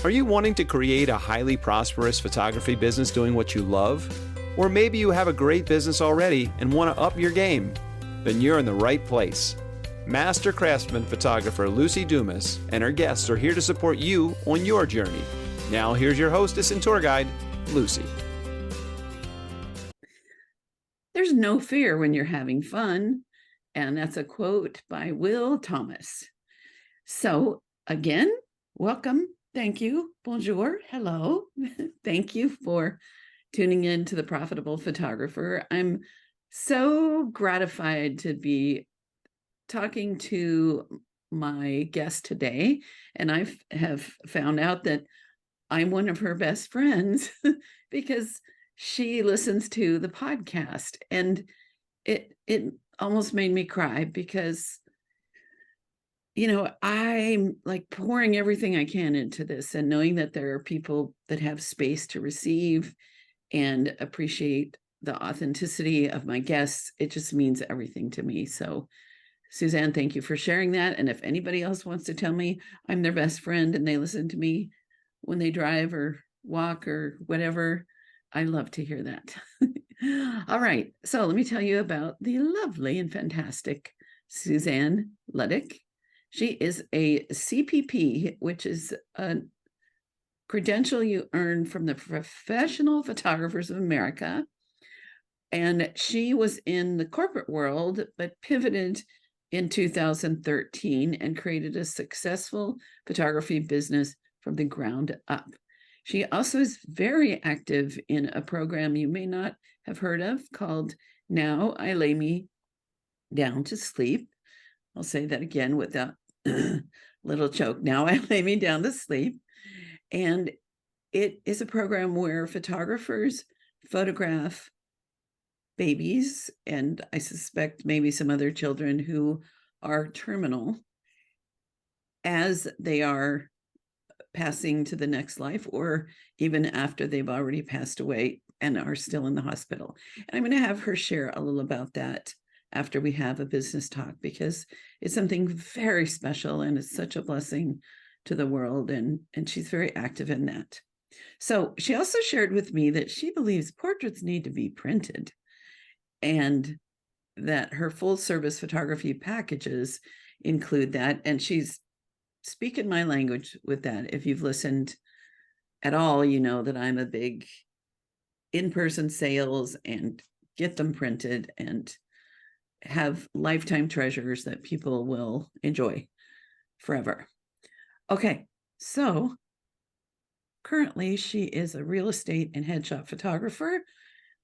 Are you wanting to create a highly prosperous photography business doing what you love? Or maybe you have a great business already and want to up your game? Then you're in the right place. Master craftsman photographer Lucy Dumas and her guests are here to support you on your journey. Now here's your hostess and tour guide, Lucy. There's no fear when you're having fun. And that's a quote by Will Thomas. So again, welcome. Thank you. Bonjour. Hello. Thank you for tuning in to The Profitable Photographer. I'm so gratified to be talking to my guest today. And I have found out that I'm one of her best friends because she listens to the podcast. And it almost made me cry because I'm like pouring everything I can into this, and knowing that there are people that have space to receive and appreciate the authenticity of my guests, it just means everything to me. So, Suzanne, thank you for sharing that. And if anybody else wants to tell me I'm their best friend and they listen to me when they drive or walk or whatever, I love to hear that. All right. So let me tell you about the lovely and fantastic Suzanne Luttig. She is a CPP, which is a credential you earn from the Professional Photographers of America. And she was in the corporate world, but pivoted in 2013 and created a successful photography business from the ground up. She also is very active in a program you may not have heard of called Now I Lay Me Down to Sleep. I'll say that again with that little choke. Now I lay me down to sleep. And it is a program where photographers photograph babies, and I suspect maybe some other children who are terminal as they are passing to the next life, or even after they've already passed away and are still in the hospital. And I'm going to have her share a little about that after we have a business talk, because it's something very special and it's such a blessing to the world. And she's very active in that. So she also shared with me that she believes portraits need to be printed, and that her full service photography packages include that. And she's speaking my language with that. If you've listened at all, you know that I'm a big in-person sales and get them printed and have lifetime treasures that people will enjoy forever. Okay, so currently she is a real estate and headshot photographer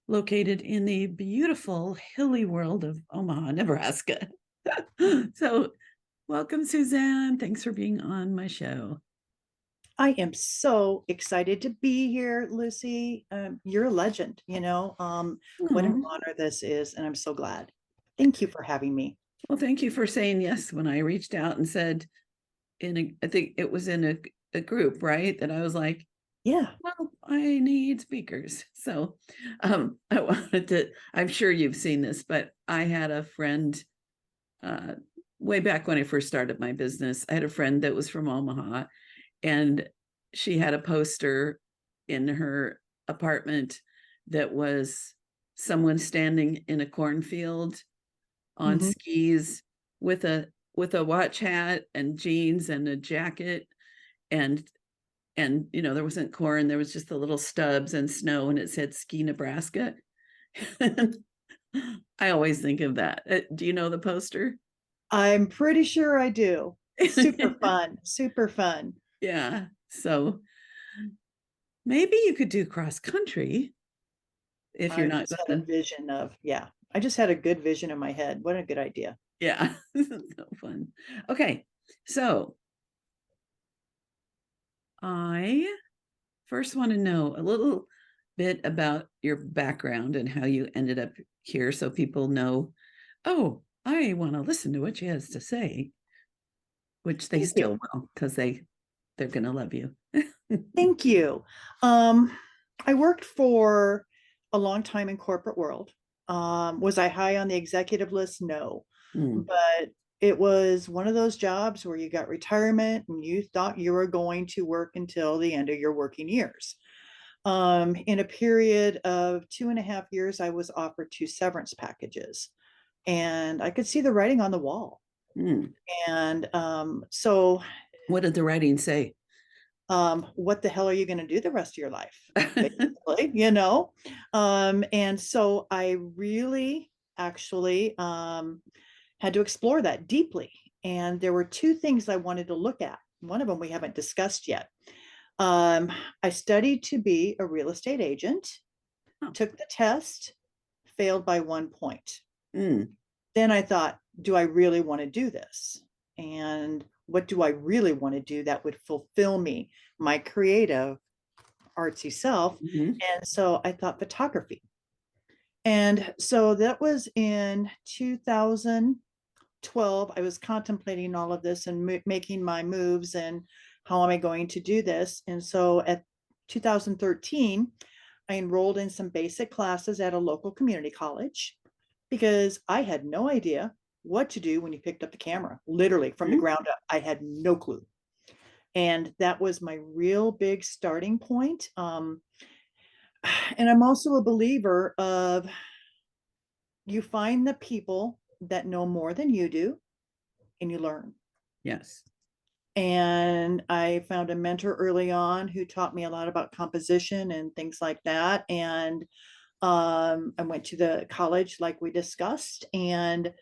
located in the beautiful hilly world of Omaha, Nebraska. So welcome, Suzanne. Thanks for being on my show. I am so excited to be here, Lucy. You're a legend, what an honor this is, and I'm so glad. Thank you for having me. Well, thank you for saying yes when I reached out and said, I think it was in a group, right? That I was like, yeah, well, I need speakers. So I wanted to, I'm sure you've seen this, but I had a friend way back when I first started my business. I had a friend that was from Omaha, and she had a poster in her apartment that was someone standing in a cornfield on skis with a watch hat and jeans and a jacket, and there wasn't corn, there was just the little stubs and snow, and it said Ski Nebraska. I always think of that. Do you know the poster? I'm pretty sure I do. Super fun. Super fun. Yeah. So maybe you could do cross country if you're not had a vision of, I just had a good vision in my head. What a good idea. Yeah. So fun. Okay. So I first want to know a little bit about your background and how you ended up here, so people know, oh, I want to listen to what she has to say, which they still will, because they're going to love you. Thank you. I worked for a long time in corporate world. Was I high on the executive list? No. But it was one of those jobs where you got retirement and you thought you were going to work until the end of your working years. In a period of 2.5 years, I was offered 2 severance packages, and I could see the writing on the wall. Mm. And so What did the writing say? what the hell are you going to do the rest of your life? Basically, you know? And so I really actually had to explore that deeply. And there were 2 things I wanted to look at. One of them we haven't discussed yet. I studied to be a real estate agent, Oh. took the test, failed by 1 point. Mm. Then I thought, do I really want to do this? And what do I really want to do that would fulfill me, my creative, artsy self? Mhm. And so I thought photography. And so that was in 2012. I was contemplating all of this and making my moves and how am I going to do this? And so at 2013, I enrolled in some basic classes at a local community college because I had no idea what to do when you picked up the camera. Literally from the ground up, I had no clue. And that was my real big starting point. And I'm also a believer of you find the people that know more than you do and you learn. Yes. And I found a mentor early on who taught me a lot about composition and things like that. And I went to the college like we discussed and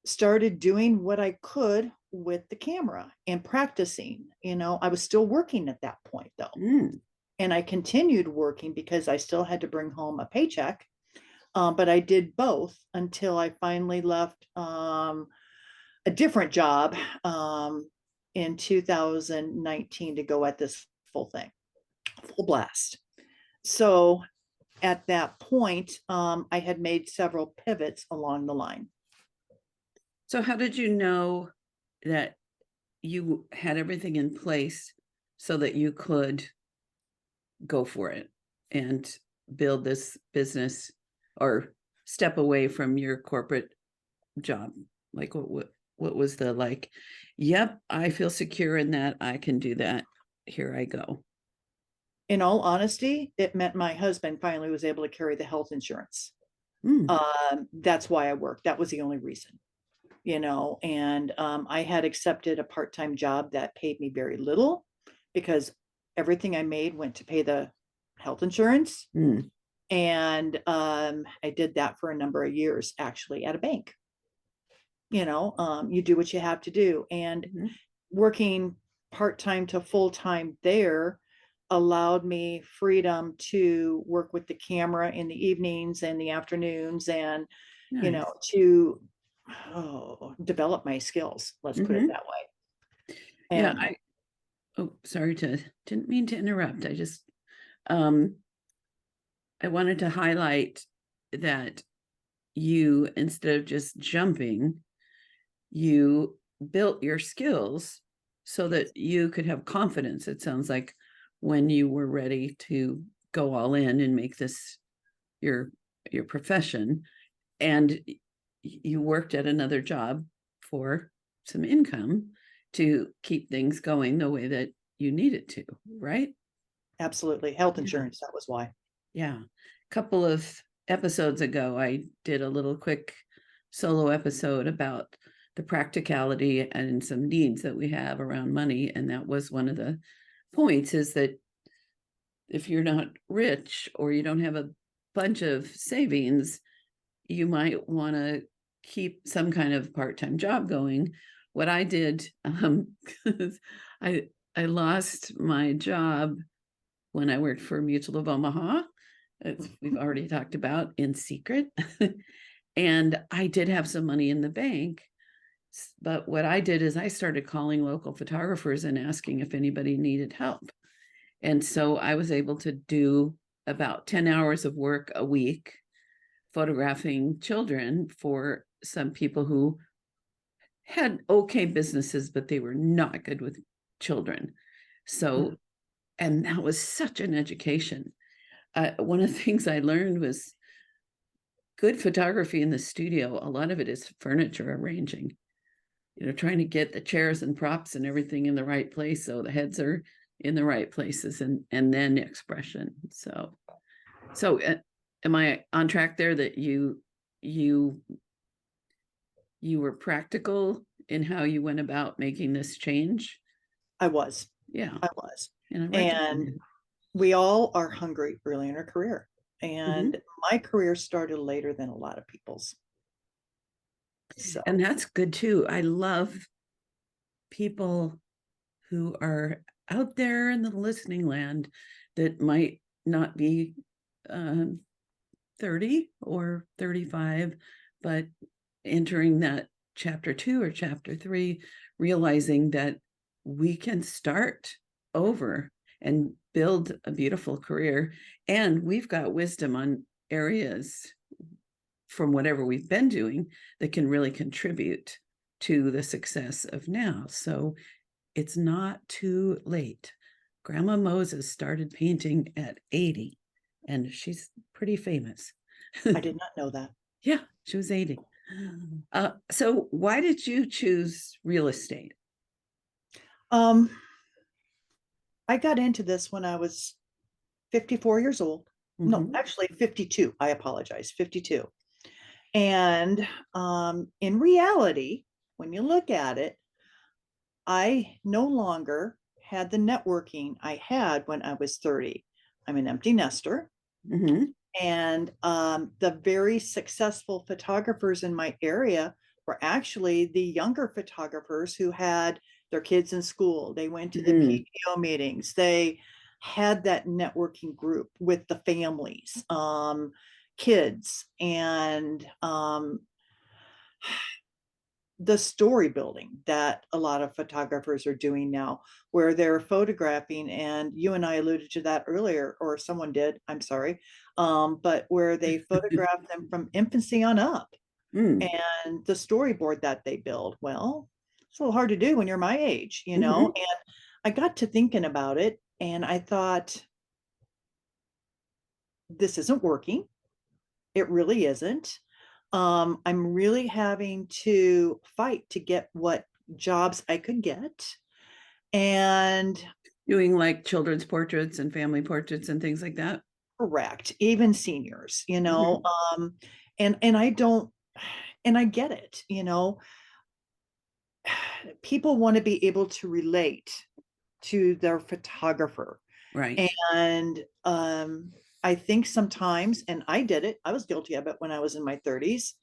started doing what I could with the camera and practicing. You know, I was still working at that point though. Mm. And I continued working because I still had to bring home a paycheck. But I did both until I finally left a different job in 2019 to go at this full thing, full blast. So at that point, I had made several pivots along the line. So how did you know that you had everything in place so that you could go for it and build this business or step away from your corporate job? Like what was the like, yep, I feel secure in that, I can do that. Here I go. In all honesty, it meant my husband finally was able to carry the health insurance. Mm. That's why I worked. That was the only reason, you know. And I had accepted a part-time job that paid me very little because everything I made went to pay the health insurance. Mm. And I did that for a number of years, actually, at a bank. You know, you do what you have to do. And Mhm. working part-time to full-time there allowed me freedom to work with the camera in the evenings and the afternoons and, you Nice. know, to develop my skills. Let's put it Mhm. that way. Yeah, And sorry didn't mean to interrupt. I wanted to highlight that you, instead of just jumping, you built your skills so that you could have confidence. It sounds like when you were ready to go all in and make this your profession, and you worked at another job for some income to keep things going the way that you needed to, right? absolutely, health Yeah. insurance, that was why. Yeah. A couple of episodes ago, I did a little quick solo episode about the practicality and some needs that we have around money. And that was one of the points, is that if you're not rich or you don't have a bunch of savings, you might want to keep some kind of part-time job going. What I did, I I lost my job when I worked for Mutual of Omaha, as we've already talked about, in secret. And I did have some money in the bank. But what I did is I started calling local photographers and asking if anybody needed help. And so I was able to do about 10 hours of work a week photographing children for some people who had okay businesses, but they were not good with children. So, and that was such an education. One of the things I learned was good photography in the studio. A lot of it is furniture arranging. trying to get the chairs and props and everything in the right place, so the heads are in the right places, and then expression. So am I on track there, that you were practical in how you went about making this change? I was. Yeah. I was. And I And recognize we all are hungry early in our career. it. And my career started later than a lot of people's. So, And that's good too. I love people who are out there in the listening land that might not be 30 or 35, but entering that chapter 2 or chapter 3, realizing that we can start over and build a beautiful career. And we've got wisdom on areas from whatever we've been doing that can really contribute to the success of now. So it's not too late. Grandma Moses started painting at 80, and she's pretty famous. I did not know that. Yeah, she was 80. So why did you choose real estate? I got into this when I was 54 years old. No, Mhm. actually 52. I apologize, 52. And in reality, when you look at it, I no longer had the networking I had when I was 30. I'm an empty nester. Mhm. And the very successful photographers in my area were actually the younger photographers who had their kids in school. They went to the Mhm. PTO meetings. They had that networking group with the families, kids, and the story building that a lot of photographers are doing now, where they're photographing, and you and I alluded to that earlier, or someone did, I'm sorry, but where they photograph them from infancy on up, Mm. and the storyboard that they build. Well, it's a little hard to do when you're my age, Mhm. and I got to thinking about it, and I thought, this isn't working. It really isn't. I'm really having to fight to get what jobs I could get. And Doing like children's portraits and family portraits and things like that. correct, even seniors, Mhm. and I don't, and I get it, people want to be able to relate to their photographer. Right. And I think sometimes, and I did it, I was guilty of it when I was in my 30s,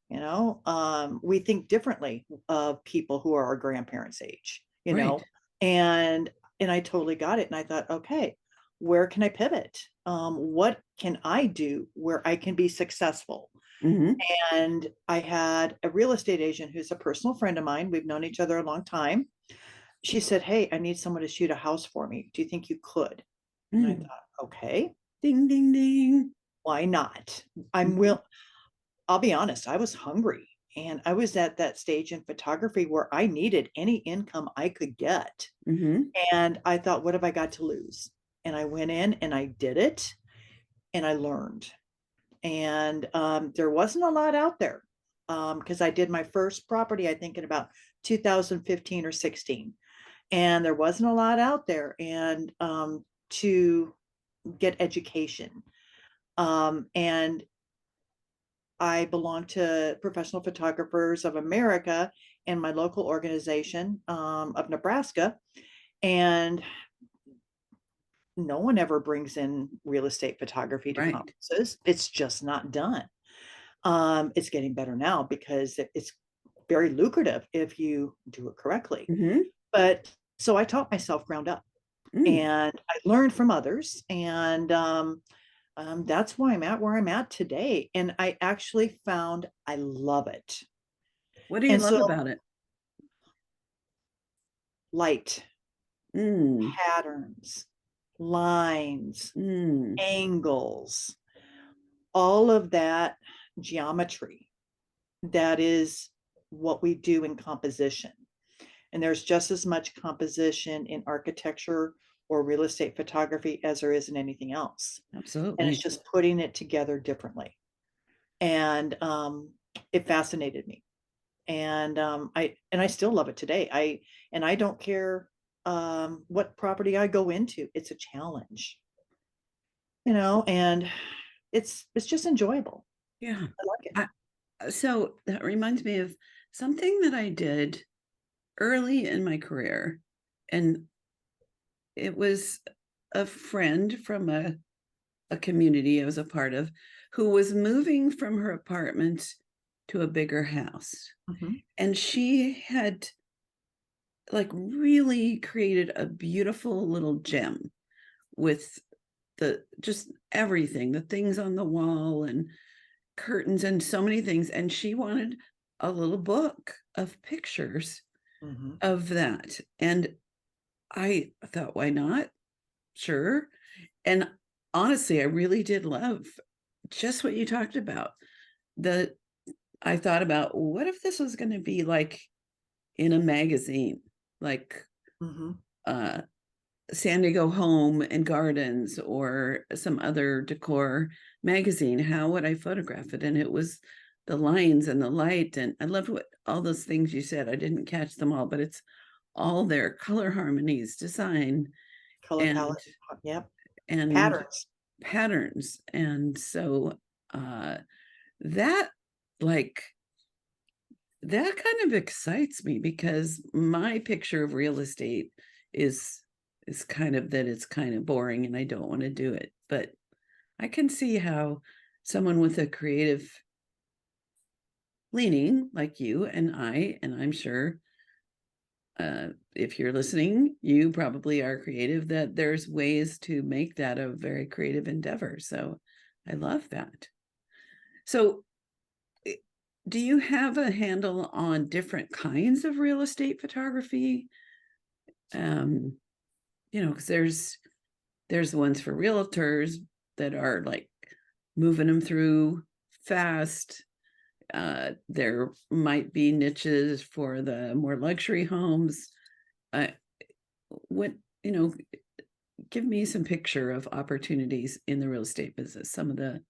we think differently of people who are our grandparents' age, Right. and I totally got it. And I thought, okay, where can I pivot? What can I do where I can be successful? Mhm. And I had a real estate agent who's a personal friend of mine. We've known each other a long time. She said, hey, I need someone to shoot a house for me. Do you think you could? And I Mm. thought, okay, Ding, ding, ding. why not? I'm Mhm. will. I'll be honest, I was hungry, and I was at that stage in photography where I needed any income I could get. Mhm. And I thought, what have I got to lose? And I went in and I did it, and I learned. And there wasn't a lot out there, because I did my first property, I think, in about 2015 or 16. And there wasn't a lot out there, and to get education. And I belong to Professional Photographers of America and my local organization of Nebraska. And no one ever brings in real estate photography to Right. conferences. It's just not done. It's getting better now because it's very lucrative if you do it correctly. Mhm. But so I taught myself ground up, Mm. and I learned from others. And that's why I'm at where I'm at today. And I actually found I love it. What do you And love so about it? light, Mm. patterns, lines, Mm. angles, all of that geometry, that is what we do in composition. And there's just as much composition in architecture or real estate photography as there is in anything else. And it's Absolutely. just putting it together differently. And it fascinated me. And I still love it today. I don't care what property I go into. It's a challenge, and it's just enjoyable. Yeah. I like it. So that reminds me of something that I did early in my career. And it was a friend from a community I was a part of who was moving from her apartment to a bigger house. Mhm. And she had like really created a beautiful little gem with the just everything, the things on the wall and curtains and so many things. And she wanted a little book of pictures Mhm. of that. And I thought, why not? Sure. And honestly, I really did love just what you talked about. The I thought about what if this was going to be like in a magazine, like Mhm. uh San Diego Home and Gardens or some other decor magazine. How would I photograph it? And it was the lines and the light. And I loved what all those things you said. I didn't catch them all, but it's all there, color harmonies, design, Color and palette. Yep. and Patterns. patterns. And so that like that kind of excites me because my picture of real estate is kind of that it's kind of boring and I don't want to do it. But I can see how someone with a creative leaning like you and I'm sure if you're listening, you probably are creative, that there's ways to make that a very creative endeavor. So I love that. So do you have a handle on different kinds of real estate photography? Um, because there's ones for realtors that are like moving them through fast. There might be niches for the more luxury homes. Uh, what give me some picture of opportunities in the real estate business, some of the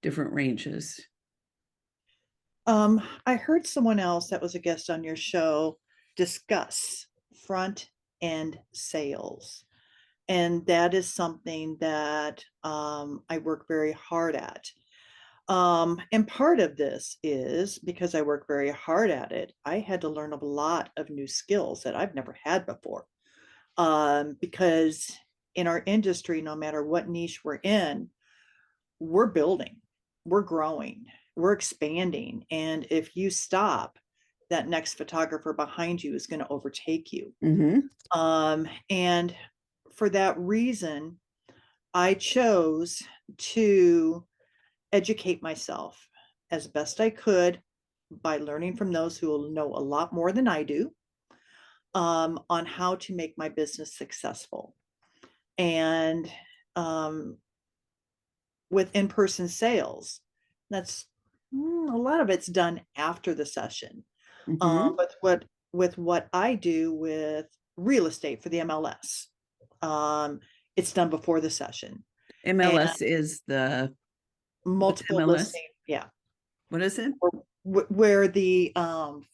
different ranges. I heard someone else that was a guest on your show discuss front end sales. And that is something that I work very hard at. And part of this is because I work very hard at it, I had to learn a lot of new skills that I've never had before. Because in our industry, no matter what niche we're in, we're building, we're growing, we're expanding. And if you stop, that next photographer behind you is going to overtake you. Mm-hmm. And for that reason, I chose to educate myself as best I could by learning from those who will know a lot more than I do on how to make my business successful. And with in-person sales, that's a lot of it's done after the session. Mm-hmm. But with what I do with real estate for the MLS, it's done before the session. And MLS is what's multiple MLS? listing, yeah, What is it? where the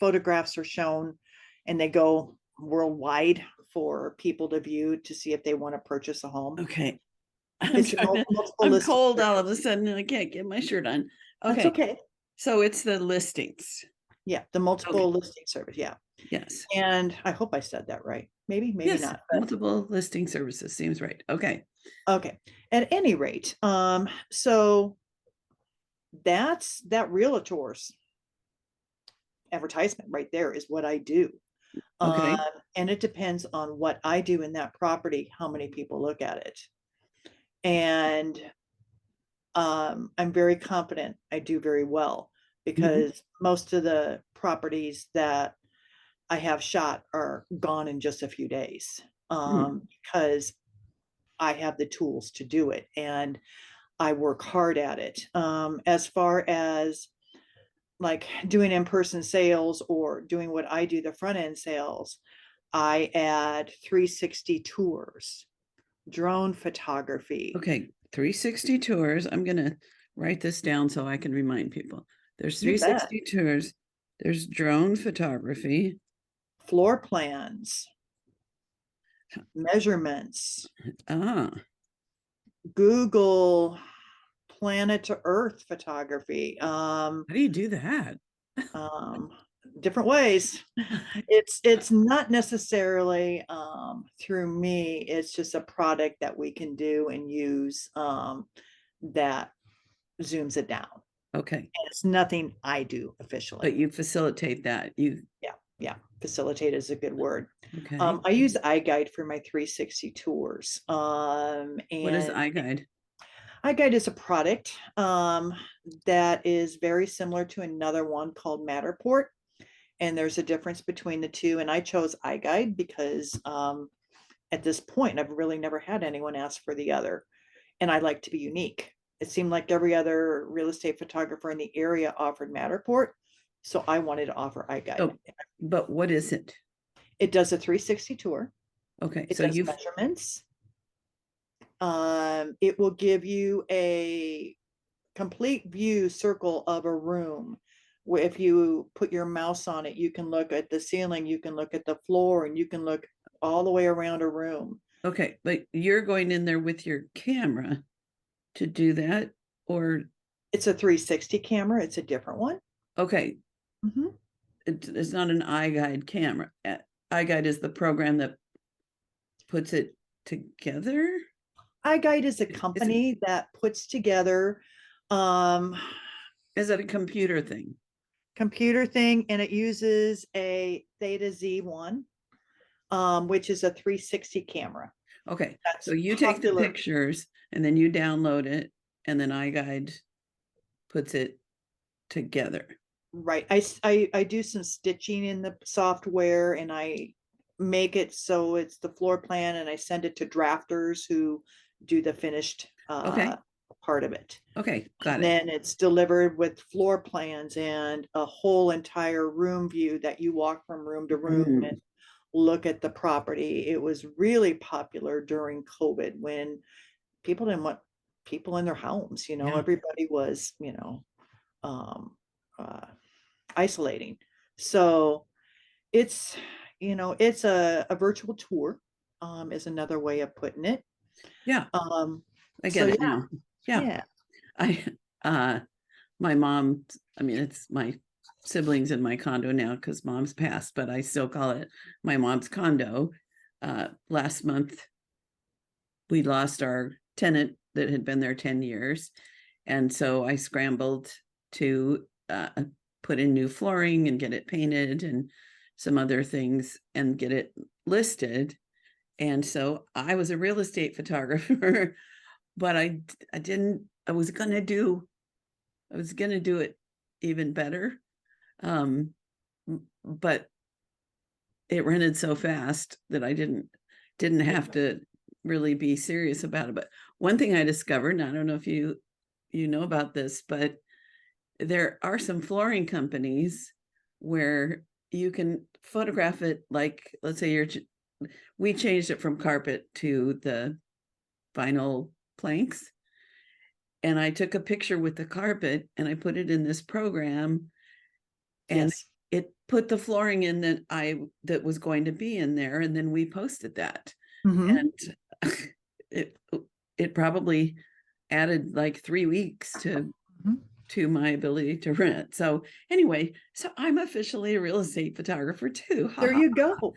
photographs are shown and they go worldwide for people to view to see if they want to purchase a home. Okay. It's a multiple I'm listing cold all of a service. sudden and I can't get my shirt on. That's Okay. okay. So it's the listings. Yeah, the Okay. multiple listing service. Yeah. Yes. And I hope I said that right. Maybe Yes. not. But Multiple listing services seems right. Okay. okay. At any rate, so that's that realtor's advertisement right there is what I do. Um, Okay. and it depends on what I do in that property, how many people look at it. And I'm very confident I do very well Mhm. because most of the properties that I have shot are gone in just a few days Mm. because I have the tools to do it and I work hard at it. As far as like doing in-person sales or doing what I do, the front end sales, I add 360 tours, drone photography. Okay. 360 tours. I'm going to write this down so I can remind people. There's You bet. 360 tours. There's drone photography. floor plans, measurements, Ah, Google planet to earth photography, how do you do that? um, different ways. It's not necessarily through me, it's just a product that we can do and use that zooms it down. Okay, And it's nothing I do officially. but you facilitate that. You Yeah, facilitate is a good word. okay? I use iGuide for my 360 tours. What is And iGuide? iGuide is a product that is very similar to another one called Matterport. And there's a difference between the two. And I chose iGuide because at this point, I've really never had anyone ask for the other. And I like to be unique. It seemed like every other real estate photographer in the area offered Matterport. So I wanted to offer iGuide. Oh, but what is it? It does a 360 tour. Okay, It so does you measurements. It will give you a complete view circle of a room. Where if you put your mouse on it, you can look at the ceiling, you can look at the floor, and you can look all the way around a room. okay, but you're going in there with your camera to do that, or It's a 360 camera. It's a different one. okay, Mhm. it's not an iGuide camera. iGuide is the program that puts it together. iGuide is a Is it company that puts together is it a computer thing? computer thing, and it uses a Theta Z1, which is a 360 camera. Okay, That's so you take the popular. pictures and then you download it, and then iGuide puts it together. Right. I do some stitching in the software, and I make it so it's the floor plan, and I send it to drafters who do the finished Okay. part of it. Okay, got And it. then it's delivered with floor plans and a whole entire room view that you walk from room to room and look at the property. It was really popular during COVID when people didn't want people in their homes, Yeah. everybody was, um, uh, isolating. So it's, it's a virtual tour, is another way of putting it. Yeah, Um, I so get it yeah, now. Yeah. yeah. I my mom, I mean, it's my siblings in my condo now because mom's passed, but I still call it my mom's condo. Last month we lost our tenant that had been there 10 years. And so I scrambled to put in new flooring and get it painted and some other things and get it listed. And so I was a real estate photographer, but I didn't, I was going to do it even better. But it rented so fast that I didn't have to really be serious about it. But one thing I discovered, and I don't know if you know about this, but there are some flooring companies where you can photograph it, like let's say we changed it from carpet to the vinyl planks, and I took a picture with the carpet and I put it in this program, and Yes. it put the flooring in that was going to be in there, and then we posted that. Mhm. And it probably added like 3 weeks Mhm. to my ability to rent. So anyway, so I'm officially a real estate photographer too. There you go.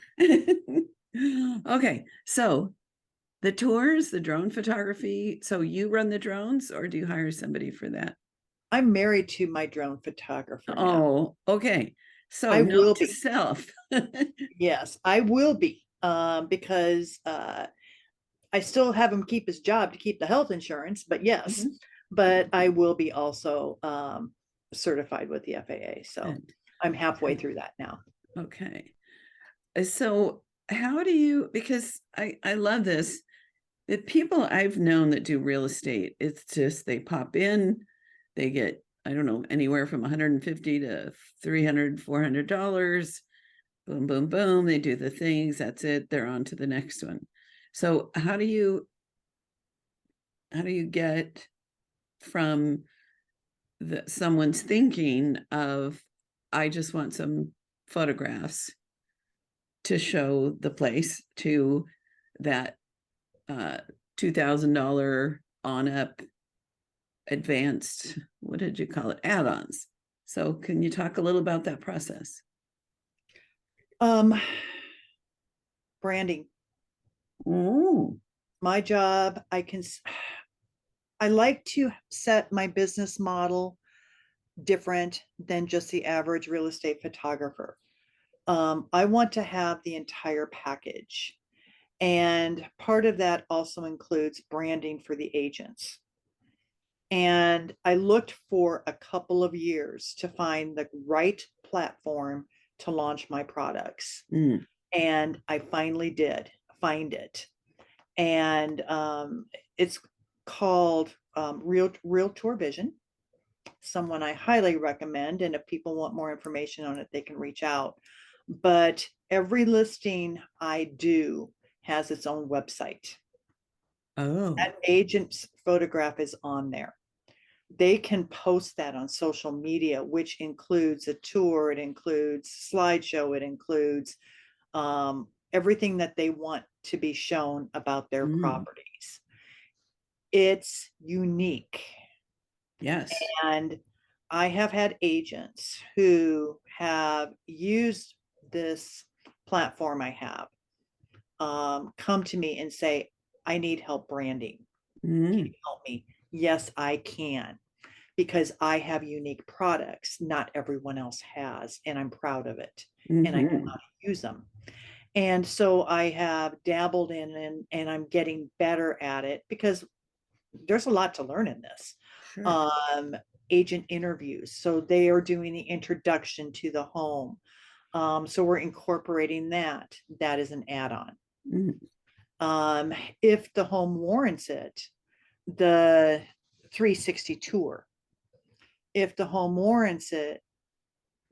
Okay, so the tours, the drone photography. So you run the drones, or do you hire somebody for that? I'm married to my drone photographer now. Oh, okay. So I will note to be. self. Yes, I will be, because I still have him keep his job to keep the health insurance, but yes, Mhm. but I will be also certified with the FAA. So Good. I'm halfway through that now. Okay. So how do you, because I love this, the people I've known that do real estate, it's just they pop in, they get, I don't know, anywhere from 150 to 300, $400. Boom, boom, boom. They do the things. That's it. They're on to the next one. So how do you get from someone's thinking of, I just want some photographs to show the place, to that $2,000 on up advanced, what did you call it, add-ons. So can you talk a little about that process? Branding. Ooh. My job, I like to set my business model different than just the average real estate photographer. I want to have the entire package. And part of that also includes branding for the agents. And I looked for a couple of years to find the right platform to launch my products. Mm. And I finally did find it. And it's called Realtor Vision. Someone I highly recommend. And if people want more information on it, they can reach out. But every listing I do has its own website. Oh. That agent's photograph is on there. They can post that on social media, which includes a tour, it includes slideshow, it includes everything that they want to be shown about their properties. It's unique. Yes. And I have had agents who have used this platform I have come to me and say, I need help branding. Can you help me? Yes, I can, because I have unique products not everyone else has, and I'm proud of it. And I know how to use them. And so I have dabbled in and I'm getting better at it, because there's a lot to learn in this. Sure. Agent interviews. So they are doing the introduction to the home. So we're incorporating that. That is an add-on. If the home warrants it, the 360 tour. If the home warrants it,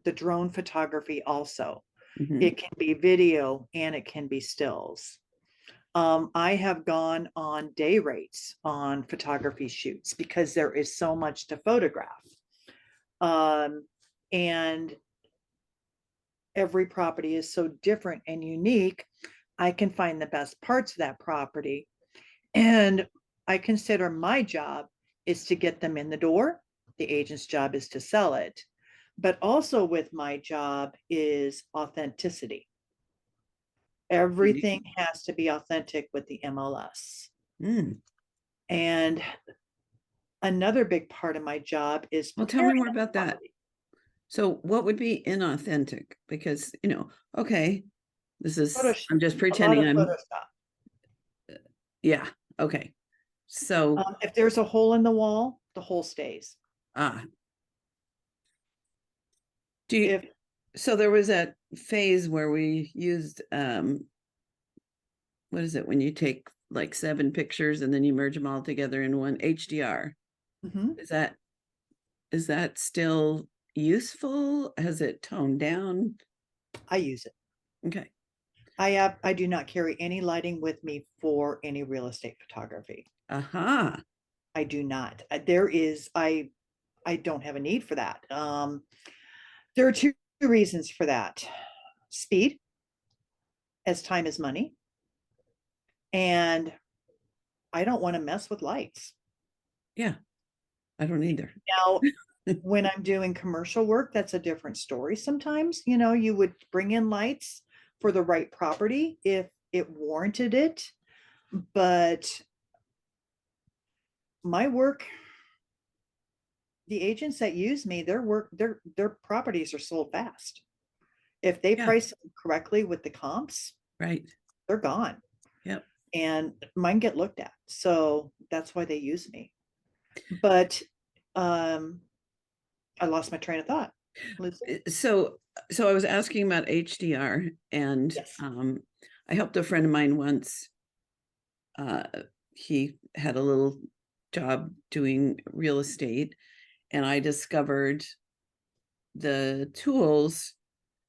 the drone photography also. It can be video and it can be stills. I have gone on day rates on photography shoots because there is so much to photograph. And every property is so different and unique. I can find the best parts of that property. And I consider my job is to get them in the door. The agent's job is to sell it. But also with my job is authenticity. Everything has to be authentic with the MLS. And another big part of my job is, well, tell me more about that. So what would be inauthentic? Because, okay, this is, Photoshop. I'm just pretending I'm, Photoshop. Yeah. Okay. So if there's a hole in the wall, the hole stays. Do you, so there was that phase where we used, what is it, when you take like 7 pictures and then you merge them all together in one, HDR? Is that still useful? Has it toned down? I use it. Okay. I do not carry any lighting with me for any real estate photography. I do not. I don't have a need for that. There are 2 reasons for that. Speed, as time is money. And I don't want to mess with lights. Yeah, I don't either. Now, when I'm doing commercial work, that's a different story. Sometimes, you would bring in lights for the right property if it warranted it. But my work, the agents that use me, their properties are sold fast. If they price them correctly with the comps, right, they're gone. Yep. And mine get looked at. So that's why they use me. But I lost my train of thought. So I was asking about HDR, and yes. I helped a friend of mine once. He had a little job doing real estate, and I discovered the tools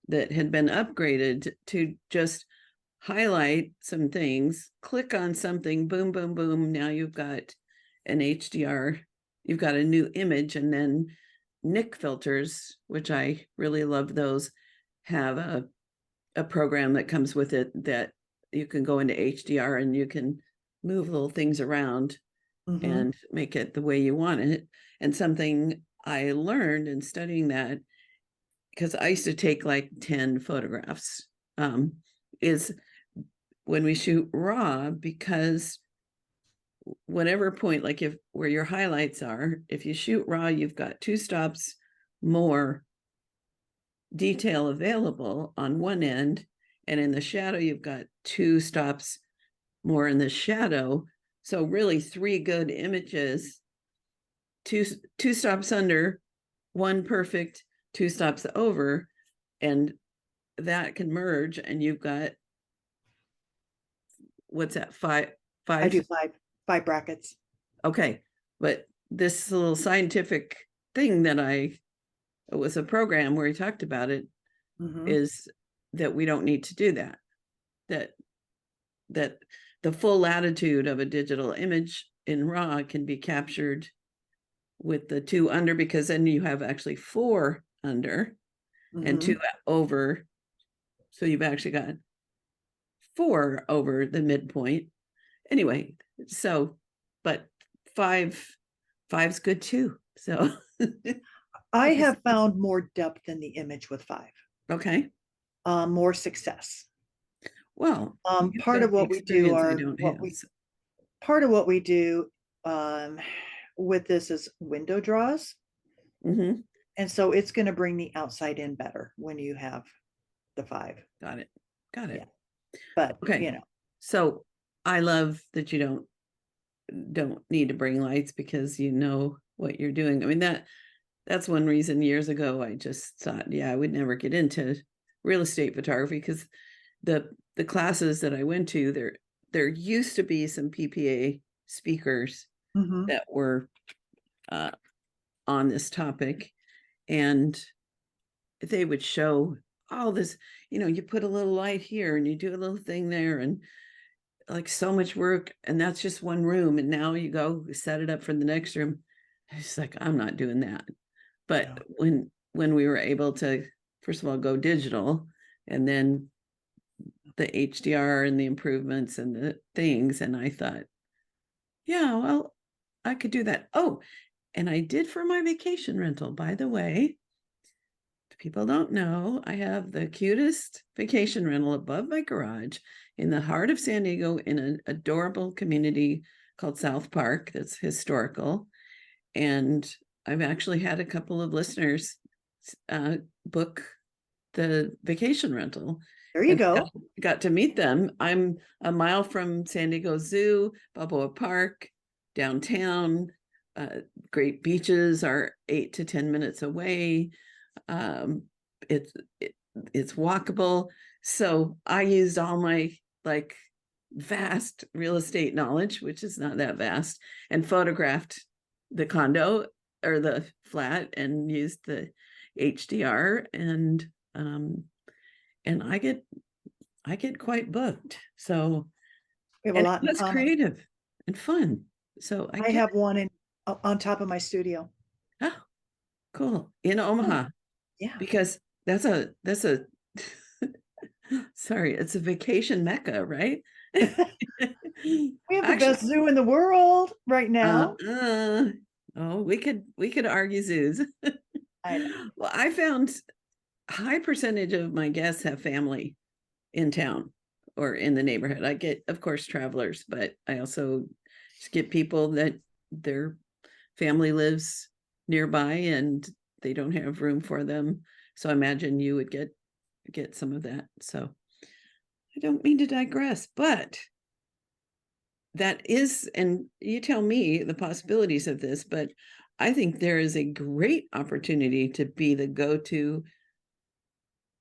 that had been upgraded to just highlight some things, click on something, boom, boom, boom. Now you've got an HDR, you've got a new image, and then Nick filters, which I really love those, have a program that comes with it that you can go into HDR and you can move little things around Mhm. and make it the way you want it. And something I learned in studying that, because I used to take like 10 photographs, is when we shoot raw, because whatever point, like if where your highlights are, if you shoot raw, you've got 2 stops more detail available on one end, and in the shadow, you've got 2 stops more in the shadow. So really 3 good images, two stops under, 1 perfect, 2 stops over, and that can merge, and you've got, what's that, I five? do five brackets. Okay, but this little scientific thing that it was a program where he talked about it, Mhm. is that we don't need to do that. That the full latitude of a digital image in RAW can be captured with the 2 under, because then you have actually 4 under and 2 Mhm. over. So you've actually got 4 over the midpoint. Anyway, so, but five's good too. So I have found more depth in the image with 5, okay. more success. Well, you've Part got of the what we do experience I are don't what have. we So. part of what we do um, with this is window draws. Mm-hmm. And so it's going to bring the outside in better when you have the 5. Got it. Got it. Yeah. But, Okay. So I love that you don't need to bring lights because you know what you're doing. I mean, that's one reason years ago I just thought, yeah, I would never get into real estate photography, because the classes that I went to, there used to be some PPA speakers Mhm. that were on this topic, and they would show all this, you put a little light here and you do a little thing there, and like so much work, and that's just one room, and now you go set it up for the next room. It's like, I'm not doing that. But No. when we were able to, first of all, go digital, and then the HDR and the improvements and the things, and I thought, yeah, well, I could do that. Oh, and I did for my vacation rental, by the way. People don't know, I have the cutest vacation rental above my garage in the heart of San Diego, in an adorable community called South Park that's historical. And I've actually had a couple of listeners book the vacation rental. There you And go. got to meet them. I'm a mile from San Diego Zoo, Balboa Park, downtown. Great beaches are 8 to 10 minutes away. It's it's walkable. So I used all my like vast real estate knowledge, which is not that vast, and photographed the condo or the flat and used the HDR, and I get quite booked. So, We have a and lot in it's common. creative and fun. So I have one on top of my studio. oh, cool, in Omaha, Yeah. because that's a sorry, it's a vacation mecca, right? We have the Actually, best zoo in the world right now. oh, we could argue zoos. I know. Well, I found high percentage of my guests have family in town or in the neighborhood. I get, of course, travelers, but I also just get people that their family lives nearby and they don't have room for them. So I imagine you would get some of that. So I don't mean to digress, but that is, and you tell me the possibilities of this, but I think there is a great opportunity to be the go-to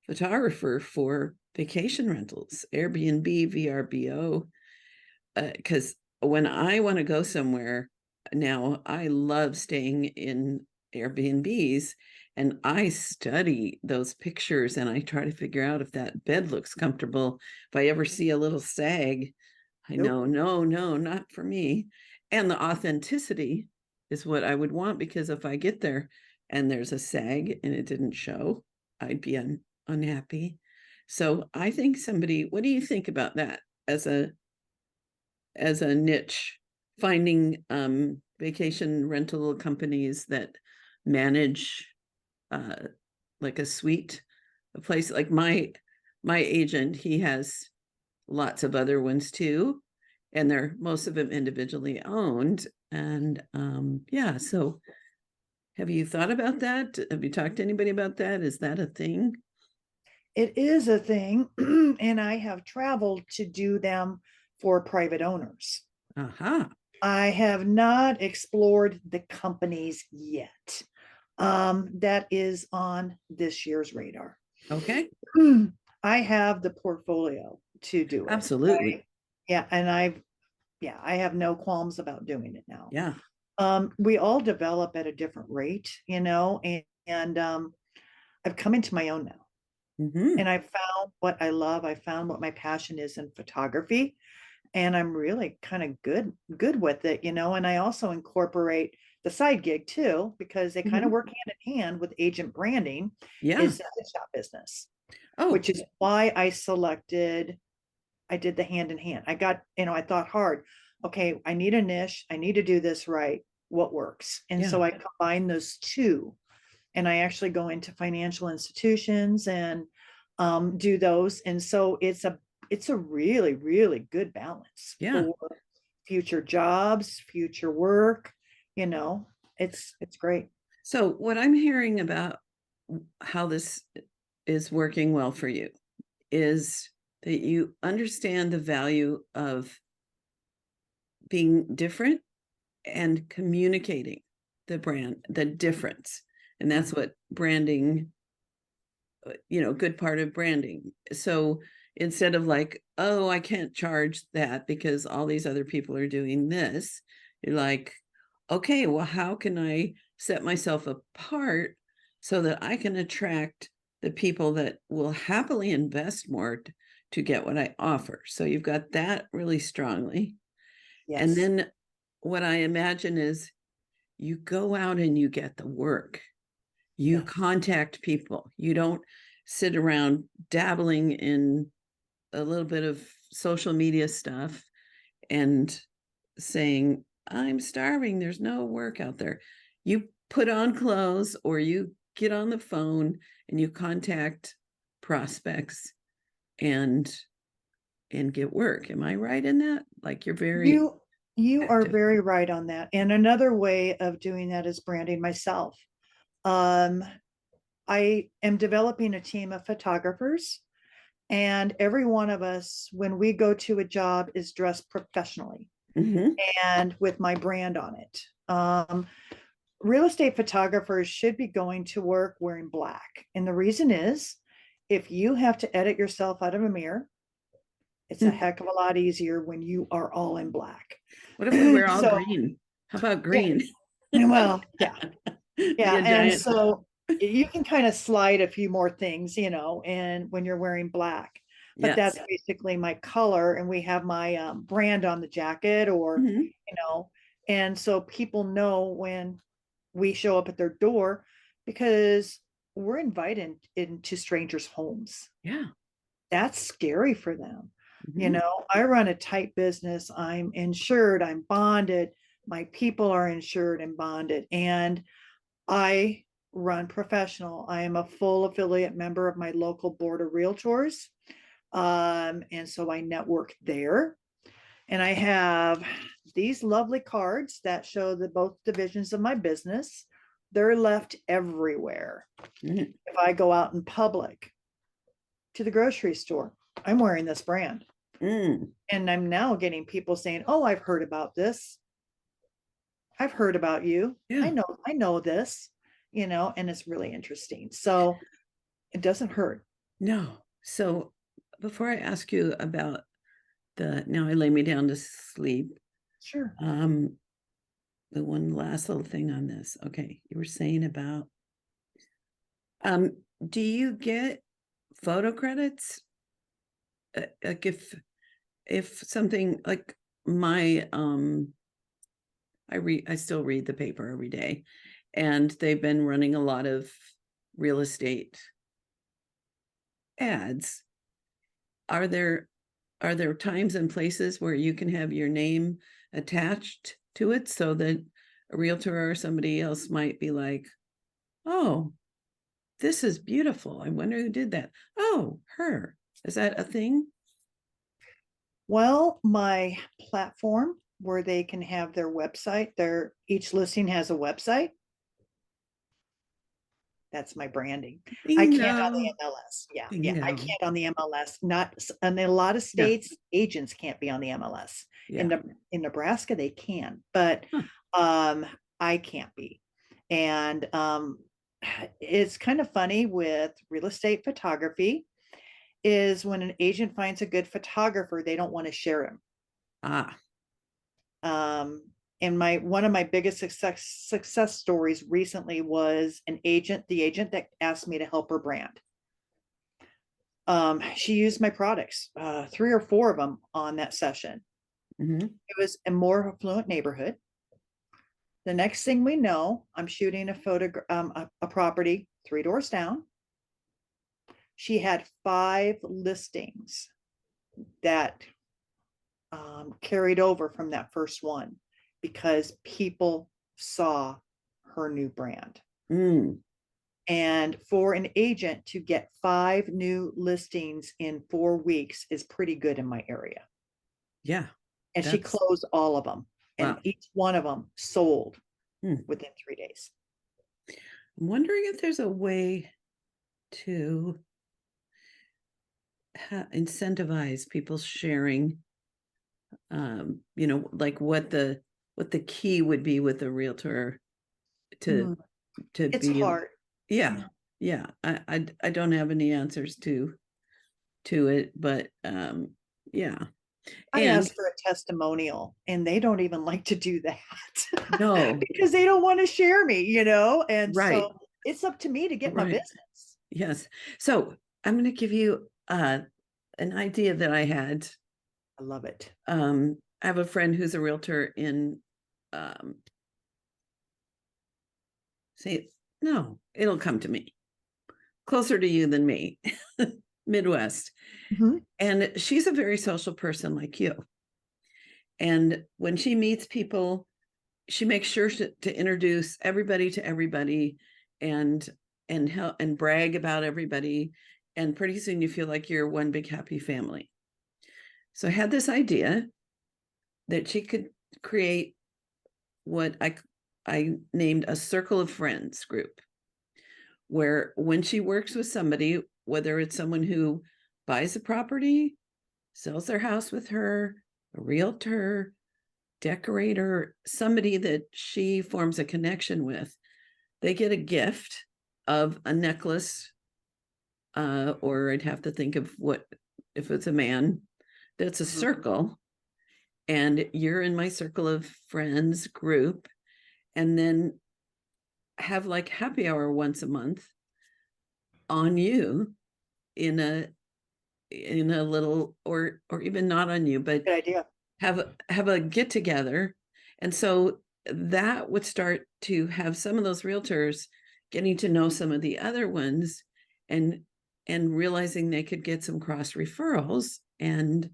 photographer for vacation rentals, Airbnb, VRBO, because when I want to go somewhere now, I love staying in Airbnbs, and I study those pictures and I try to figure out if that bed looks comfortable. If I ever see a little sag, I know, Nope. no, not for me. And the authenticity is what I would want, because if I get there and there's a sag and it didn't show, I'd be unhappy. So I think what do you think about that as a niche, finding vacation rental companies that manage like a suite, a place like my agent, he has lots of other ones too, and they're most of them individually owned. And yeah, so have you thought about that? Have you talked to anybody about that? Is that a thing? It is a thing, and I have traveled to do them for private owners. Aha. I have not explored the companies yet. That is on this year's radar. Okay. I have the portfolio to do it. Absolutely. Yeah, and I have no qualms about doing it now. Yeah. We all develop at a different rate, and I've come into my own now. Mm-hmm. And I found what I love. I found what my passion is in photography, and I'm really kind of good with it, and I also incorporate the side gig too, because they kind of work hand in hand with agent branding. Yeah. Is the head shop business, Oh, which is why I did the hand in hand. I thought hard, okay, I need a niche, I need to do this right, what works? And so yeah. I combine those two, and I actually go into financial institutions and do those. And so it's a really, really good balance Yeah. for future jobs, future work. It's great. So what I'm hearing about how this is working well for you is that you understand the value of being different and communicating the brand, the difference. And that's what branding, good part of branding. So instead of like, oh, I can't charge that because all these other people are doing this, you're like, okay, well, how can I set myself apart so that I can attract the people that will happily invest more to get what I offer? So you've got that really strongly. And Yes. then what I imagine is you go out and you get the work. You Yes. contact people. You don't sit around dabbling in a little bit of social media stuff and saying, I'm starving, there's no work out there. You put on clothes or you get on the phone and you contact prospects and get work. Am I right in that? Like you're very You are active. very right on that. And another way of doing that is branding myself. I am developing a team of photographers, and every one of us, when we go to a job, is dressed professionally Mhm. and with my brand on it. Real estate photographers should be going to work wearing black. And the reason is, if you have to edit yourself out of a mirror, it's a heck of a lot easier when you are all in black. What if we wear all So, green? How about yeah, green? well, yeah. Be Yeah. a And giant. so you can kind of slide a few more things, and when you're wearing black, but that's Yes. basically my color. And we have my brand on the jacket, or, Mhm. and so people know when we show up at their door, because we're invited into strangers' homes. Yeah. That's scary for them. Mhm. I run a tight business. I'm insured, I'm bonded. My people are insured and bonded. And I run professional. I am a full affiliate member of my local board of realtors. And so I network there. And I have these lovely cards that show the both divisions of my business. They're left everywhere. Mhm. If I go out in public, to the grocery store, I'm wearing this brand. Mm. And I'm now getting people saying, oh, I've heard about this. I've heard about you. Yeah. I know this, and it's really interesting. So it doesn't hurt. No. So before I ask you about now I lay me down to sleep. Sure. The one last little thing on this. Okay. You were saying about do you get photo credits? Like if something like my I still read the paper every day. and they've been running a lot of real estate ads. Are there times and places where you can have your name attached to it so that a realtor or somebody else might be like, oh, this is beautiful. I wonder who did that. Oh, her. Is that a thing? Well, my platform where they can have their website, each listing has a website. That's my branding. I can't on the MLS. Yeah, I Bingo. can't on the MLS. Not in a lot of Yeah. states, agents can't be on the MLS. Yeah. In Nebraska, they can, but Huh. I can't be. And it's kind of funny with real estate photography is when an agent finds a good photographer, they don't want to share him. Ah, And one of my biggest success stories recently was the agent that asked me to help her brand. She used my products, 3 or 4 of them on that session. mhm. It was a more affluent neighborhood. The next thing we know, I'm shooting a property 3 doors down. She had 5 listings that carried over from that first one because people saw her new brand. Mm, And for an agent to get 5 new listings in 4 weeks is pretty good in my area. yeah. And she That's closed all of them, and wow. each one of them sold Hmm. within 3 days. I'm wondering if there's a way to incentivize people sharing, like what the key would be with a realtor to It's be, hard. yeah, yeah. I don't have any answers to it, but yeah. I And asked for a testimonial, and they don't even like to do that no, because they don't want to share me, and right, so it's up to me to get my right. business. Yes. So I'm going to give you an idea that I had. I love it. I have a friend who's a realtor in say no, it'll come to me. Closer to you than me. Midwest. Mhm. And she's a very social person like you. And when she meets people, she makes sure to introduce everybody to everybody and help and brag about everybody. And pretty soon you feel like you're one big happy family. So I had this idea that she could create what I named a circle of friends group, where when she works with somebody, whether it's someone who buys a property, sells their house with her, a realtor, decorator, somebody that she forms a connection with, they get a gift of a necklace, or I'd have to think of what if it's a man, that's a circle, and you're in my circle of friends group, and then have like happy hour once a month on you in a little, or even not on you, but Good idea. have a get together. And so that would start to have some of those realtors getting to know some of the other ones, and realizing they could get some cross referrals. And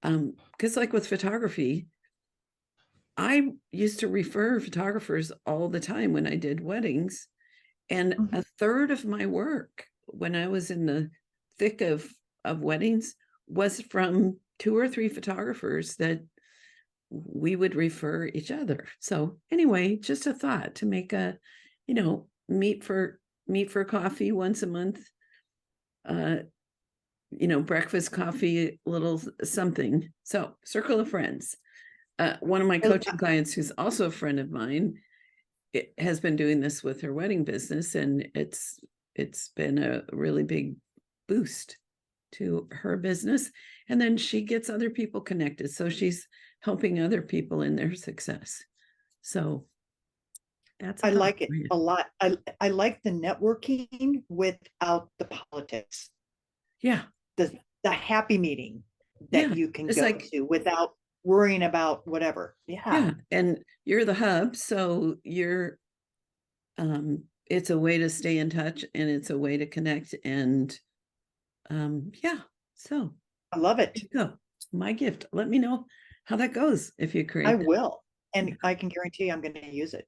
because like with photography, I used to refer photographers all the time when I did weddings. And Mhm. a third of my work when I was in the thick of weddings was from 2 or 3 photographers that we would refer each other. So anyway, just a thought to make a, meet for coffee once a month, breakfast, coffee, little something. So circle of friends. One of my coaching clients, who's also a friend of mine, has been doing this with her wedding business, and it's been a really big boost to her business. And then she gets other people connected, so she's helping other people in their success. So that's I like it a lot. I like the networking without the politics. Yeah. The happy meeting Yeah. that you can It's go like, to without worrying about whatever. Yeah. yeah. And you're the hub. So you're it's a way to stay in touch, and it's a way to connect. And yeah, so I love there it. you go. My gift. Let me know how that goes if you I create that. will. And I can guarantee I'm going to use it.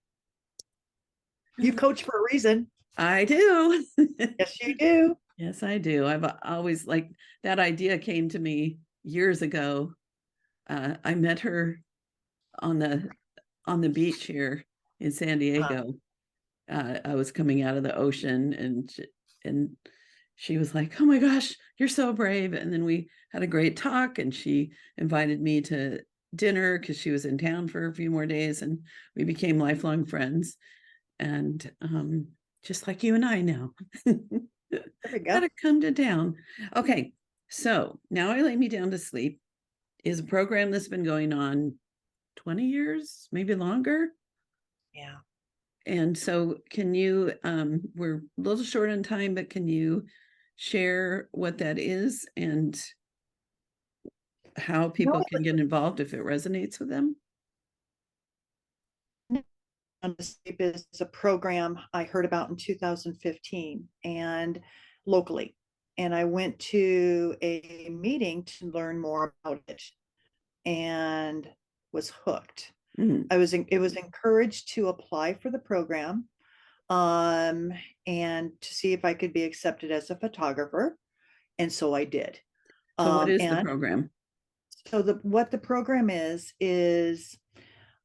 You coach for a reason. I do. Yes, you do. Yes, I do. I've always like that idea came to me years ago. I met her on the beach here in San Diego. I was coming out of the ocean, and she was like, "Oh my gosh, you're so brave!" And then we had a great talk, and she invited me to dinner because she was in town for a few more days, and we became lifelong friends. And just like you and I now. There we go. Gotta come to town. Okay, so Now I Lay Me Down to Sleep is a program that's been going on 20 years, maybe longer. Yeah. And so can you, we're a little short on time, but can you share what that is and how people can get involved if it resonates with them? On to Sleep is a program I heard about in 2015 and locally. And I went to a meeting to learn more about it and was hooked. Mm. It was encouraged to apply for the program and to see if I could be accepted as a photographer. And so I did. So what is the And program? so what the program is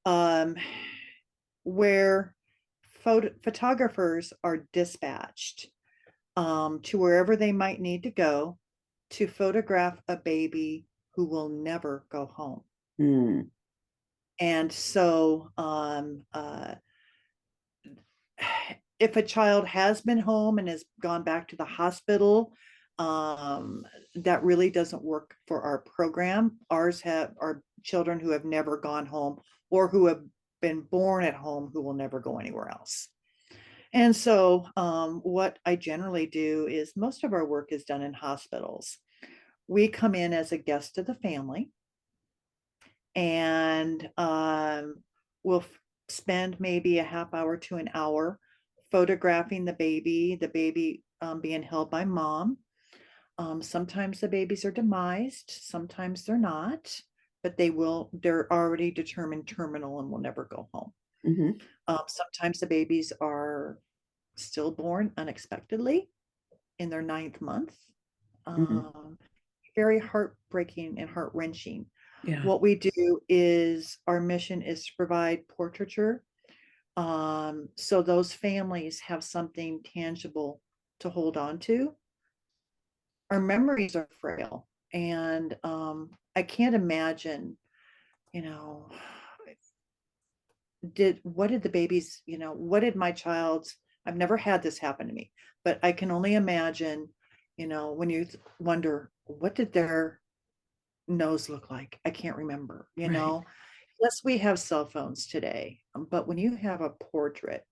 um, where photographers are dispatched to wherever they might need to go to photograph a baby who will never go home. Mm. And so if a child has been home and has gone back to the hospital, that really doesn't work for our program. Ours are children who have never gone home or who have been born at home who will never go anywhere else. And so what I generally do is most of our work is done in hospitals. We come in as a guest of the family, and we'll spend maybe a half hour to an hour photographing the baby being held by mom. Sometimes the babies are demised, sometimes they're not, but they're already determined terminal and will never go home. Mm-hmm. Sometimes the babies are stillborn unexpectedly in their 9th month. Mm-hmm. Very heartbreaking and heart-wrenching. Yeah. What we do is our mission is to provide portraiture, so those families have something tangible to hold on to. Our memories are frail, and I can't imagine, you know, what did the babies, what did my child's, I've never had this happen to me, but I can only imagine, when you wonder, what did their nose look like? I can't remember, Right. Yes, we have cell phones today, but when you have a portrait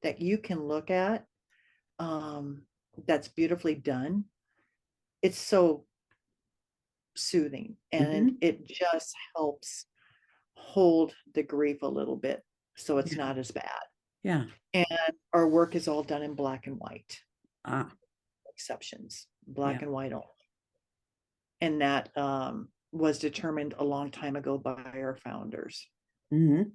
that you can look at, that's beautifully done, it's so soothing, and Mm-hmm. it just helps hold the grief a little bit so it's Yeah. not as bad. Yeah. And our work is all done in black and white, Ah. exceptions, Yeah. black and white only. And that was determined a long time ago by our founders. Mm-hmm.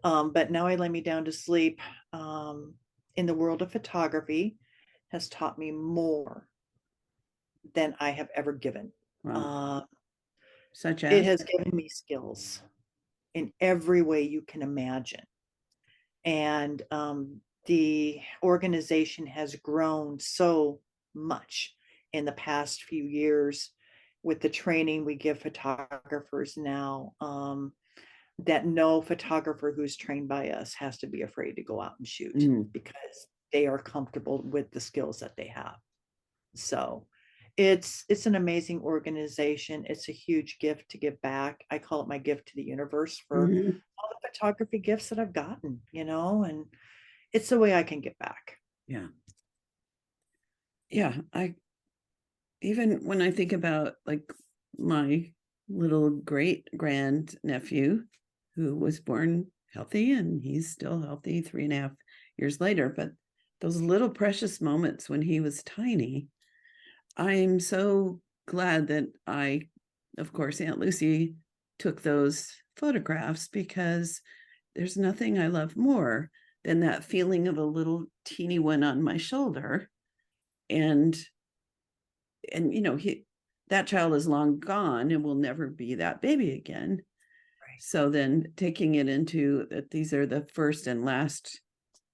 But Now I Lay Me Down to Sleep, in the world of photography, has taught me more than I have ever given. Wow. Such It as? has given me skills in every way you can imagine. And the organization has grown so much in the past few years with the training we give photographers now, that no photographer who's trained by us has to be afraid to go out and shoot because they are comfortable with the skills that they have. So it's an amazing organization. It's a huge gift to give back. I call it my gift to the universe for Mm-hmm. all the photography gifts that I've gotten, and it's the way I can give back. Yeah. Yeah. Even when I think about like my little great grand nephew who was born healthy and he's still healthy, 3.5 years later, but those little precious moments when he was tiny, I'm so glad that of course, Aunt Lucy took those photographs, because there's nothing I love more than that feeling of a little teeny one on my shoulder. And that child is long gone and will never be that baby again. Right. So then taking it into that these are the first and last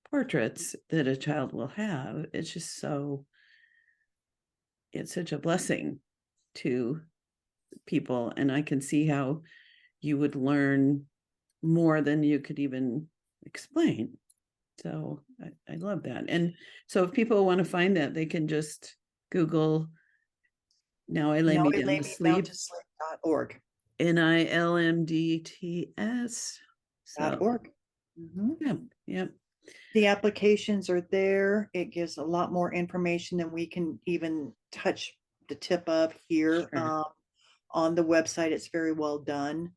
portraits that a child will have, it's such a blessing to people. And I can see how you would learn more than you could even explain. So I love that. And so if people want to find that, they can just Google Now I Lay Me Down to Sleep, sleep.org. NILMDTS. .org. Yeah. The applications are there. It gives a lot more information than we can even touch the tip of here. Sure. On the website, it's very well done,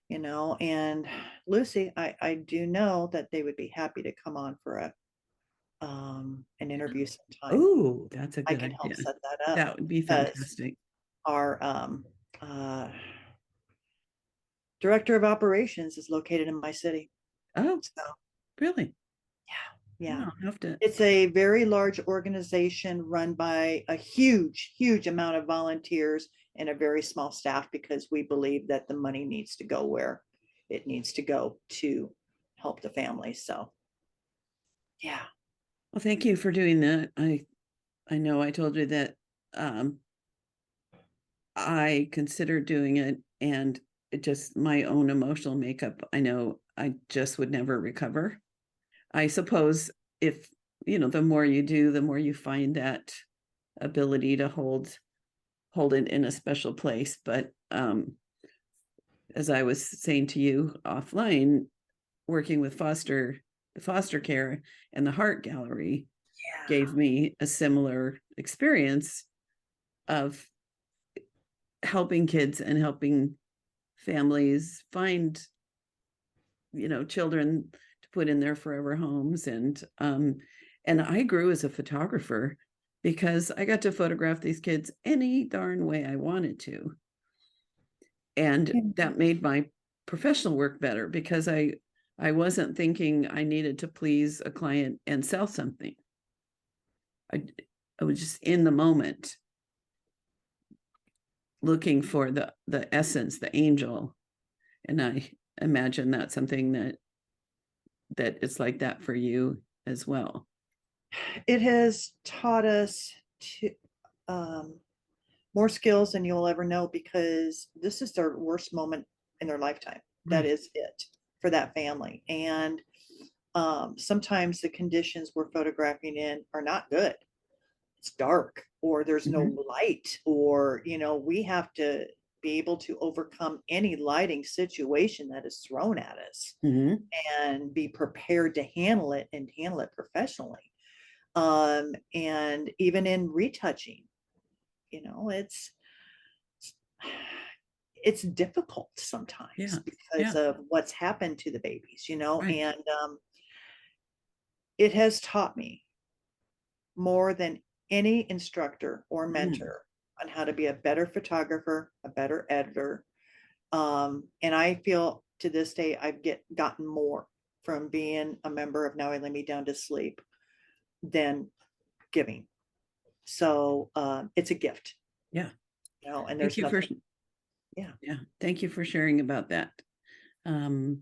and Lucy, I do know that they would be happy to come on for an interview sometime. Oh, that's a I good can help idea. set that up. That would be fantastic. Our director of operations is located in my city. Oh, So really? yeah. I'll have to. It's a very large organization run by a huge amount of volunteers and a very small staff, because we believe that the money needs to go where it needs to go to help the families. So yeah. Well, thank you for doing that. I know I told you that I considered doing it, and it just my own emotional makeup, I know I just would never recover. I suppose if the more you do, the more you find that ability to hold it in a special place. But as I was saying to you offline, working with the foster care and the Heart Gallery gave me a similar experience of helping kids and helping families find children to put in their forever homes. And I grew as a photographer because I got to photograph these kids any darn way I wanted to, and that made my professional work better, because I wasn't thinking I needed to please a client and sell something. I was just in the moment looking for the essence, the angel. And I imagine that's something that it's like that for you as well. It has taught us to more skills than you'll ever know, because this is their worst moment in their lifetime. Right. That is it for that family. And sometimes the conditions we're photographing in are not good. It's dark, or there's no light, or we have to be able to overcome any lighting situation that is thrown at us, and be prepared to handle it, and handle it professionally. And even in retouching, it's difficult sometimes because of what's happened to the babies, Right. And it has taught me more than any instructor or mentor on how to be a better photographer, a better editor. And I feel to this day, I've gotten more from being a member of Now I Lay Me Down to Sleep than giving. So it's a gift. Yeah. And there's nothing. Yeah. Thank you for sharing about that. I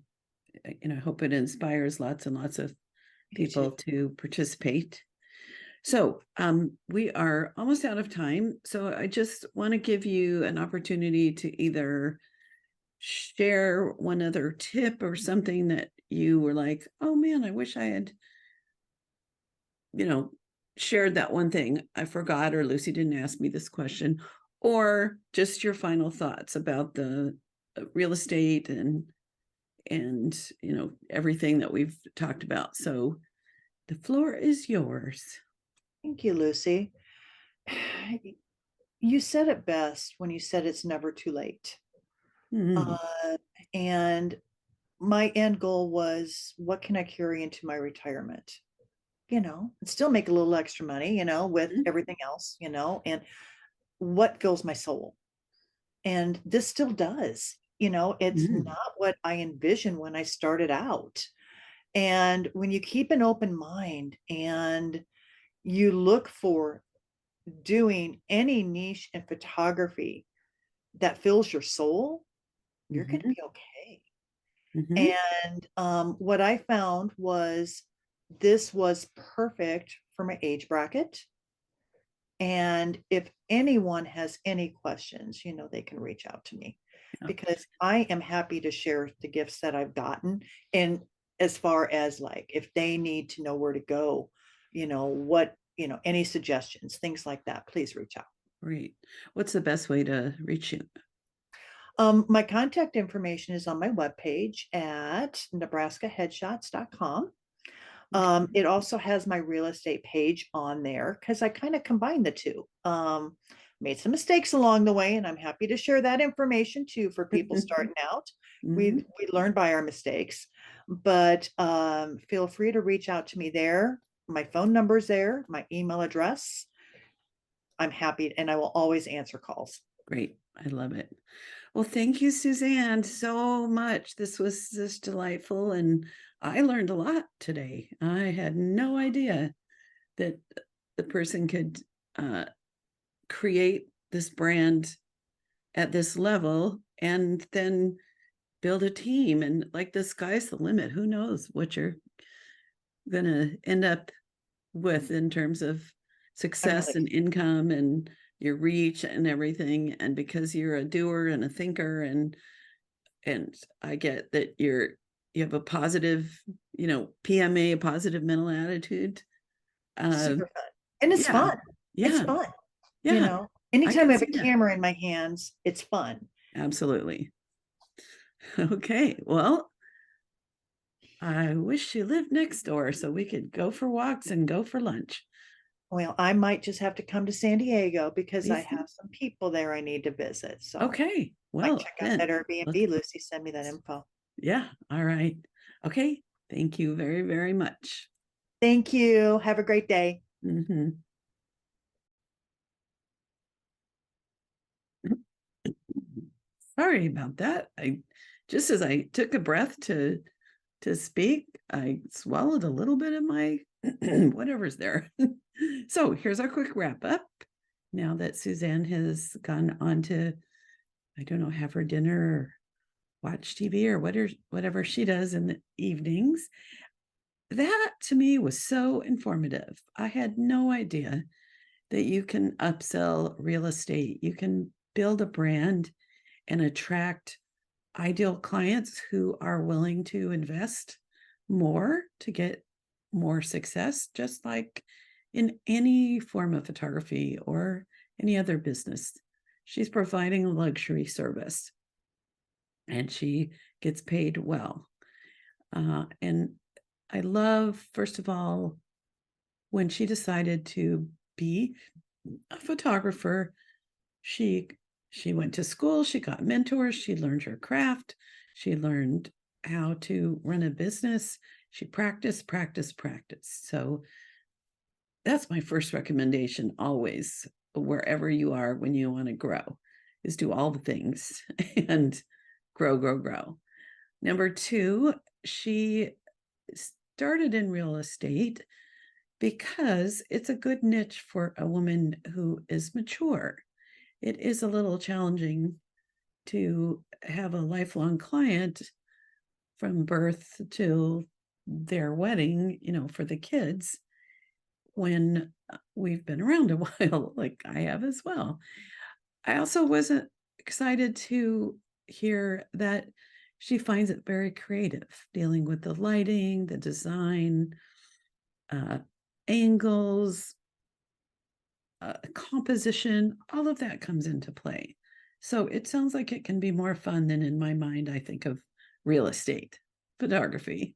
hope it inspires lots and lots of people to participate. So we are almost out of time. So I just want to give you an opportunity to either share one other tip or something that you were like, oh man, I wish I had, shared that one thing I forgot, or Lucy didn't ask me this question, or just your final thoughts about the real estate and everything that we've talked about. So the floor is yours. Thank you, Lucy. You said it best when you said it's never too late. And my end goal was, what can I carry into my retirement? and still make a little extra money, with Mhm. everything else, and what fills my soul. And this still does, it's Mm. not what I envisioned when I started out. And when you keep an open mind and you look for doing any niche in photography that fills your soul, you're going to Mhm. be okay. Mhm. And what I found was this was perfect for my age bracket. And if anyone has any questions, they can reach out to me Yeah. because I am happy to share the gifts that I've gotten. And as far as like if they need to know where to go, what, any suggestions, things like that, please reach out. Great. What's the best way to reach you? My contact information is on my webpage at nebraskaheadshots.com. Okay. It also has my real estate page on there because I kind of combined the two. Made some mistakes along the way, and I'm happy to share that information too for people starting out. Mhm. We learn by our mistakes, but feel free to reach out to me there. My phone number's there, my email address. I'm happy, and I will always answer calls. Great. I love it. Well, thank you, Suzanne, so much. This was just delightful, and I learned a lot today. I had no idea that the person could uh, create this brand at this level and then build a team. And like the sky's the limit. Who knows what you're going to end up with in terms of I'm success really and income and your reach and everything. And because you're a doer and a thinker, and I get that you have a positive, PMA, a positive mental attitude. Uh, super fun. And it's yeah, fun. It's yeah, fun, yeah. I Anytime can I have a see that. camera in my hands, it's fun. Absolutely. Okay. Well, I wish you lived next door so we could go for walks and go for lunch. Well, I might just have to come to San Diego because I Please. have some people there I need to visit. So Okay. might Well, check out then that let's, Airbnb, Lucy. Send me that info. yeah. All right. Okay. Thank you very, very much. Thank you. Have a great day. Mhm. Sorry about that. I just as I took a breath to speak, I swallowed a little bit of my whatever's there. So here's our quick wrap up. Now that Suzanne has gone on to, I don't know, have her dinner or watch TV or whatever she does in the evenings, that to me was so informative. I had no idea that you can upsell real estate. You can build a brand and attract ideal clients who are willing to invest more to get more success, just like in any form of photography or any other business. She's providing a luxury service and she gets paid well. And I love, first of all, when she decided to be a photographer, she she went to school, she got mentors, she learned her craft, she learned how to run a business, she practiced. So that's my first recommendation always, wherever you are when you want to grow, is do all the things and grow. Number two, she started in real estate because it's a good niche for a woman who is mature. It is a little challenging to have a lifelong client from birth till their wedding, for the kids when we've been around a while, like I have as well. I also wasn't excited to hear that she finds it very creative, dealing with the lighting, the design, uh, angles, composition, all of that comes into play. So it sounds like it can be more fun than in my mind, I think of real estate photography.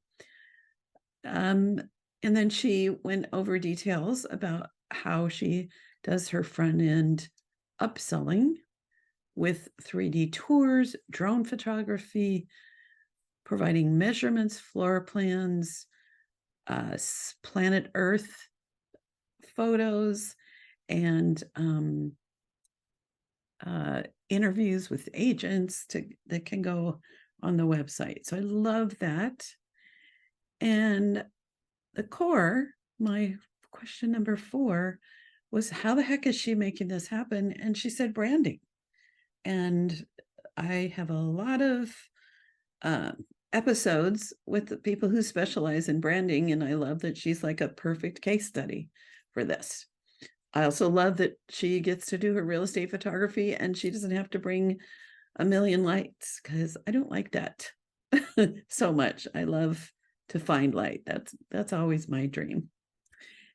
Um, and then she went over details about how she does her front end upselling with 3D tours, drone photography, providing measurements, floor plans, planet Earth photos and interviews with agents that can go on the website. So I love that. And the core, my question number 4 was, how the heck is she making this happen? And she said branding. And I have a lot of episodes with the people who specialize in branding, and I love that she's like a perfect case study for this. I also love that she gets to do her real estate photography and she doesn't have to bring a million lights, because I don't like that so much. I love to find light. That's always my dream.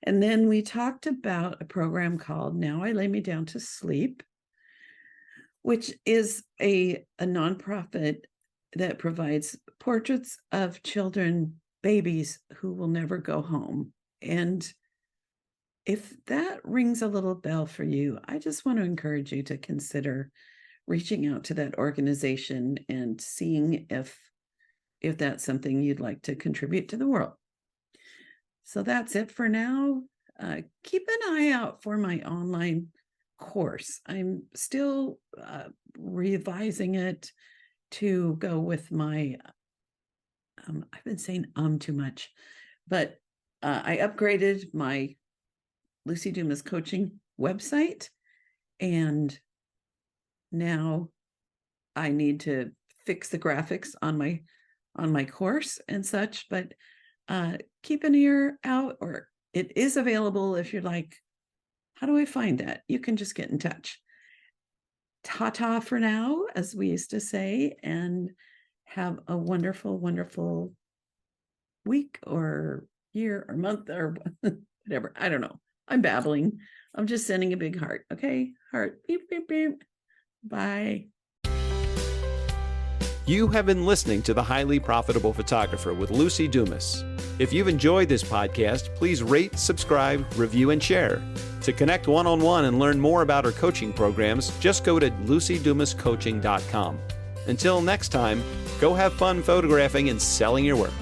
And then we talked about a program called Now I Lay Me Down to Sleep, which is a nonprofit that provides portraits of children, babies who will never go home. And if that rings a little bell for you, I just want to encourage you to consider reaching out to that organization and seeing if that's something you'd like to contribute to the world. So that's it for now. Keep an eye out for my online course. I'm still revising it to go with my, I've been saying too much, but I upgraded my Lucy Dumas coaching website, and now I need to fix the graphics on my course and such, but keep an ear out, or it is available if you're like, how do I find that? You can just get in touch. Ta-ta for now, as we used to say, and have a wonderful, wonderful week or year or month or whatever. I don't know. I'm babbling. I'm just sending a big heart. Okay? Heart. Beep, beep, beep. Bye. You have been listening to The Highly Profitable Photographer with Lucy Dumas. If you've enjoyed this podcast, please rate, subscribe, review, and share. To connect one-on-one and learn more about our coaching programs, just go to lucydumascoaching.com. Until next time, go have fun photographing and selling your work.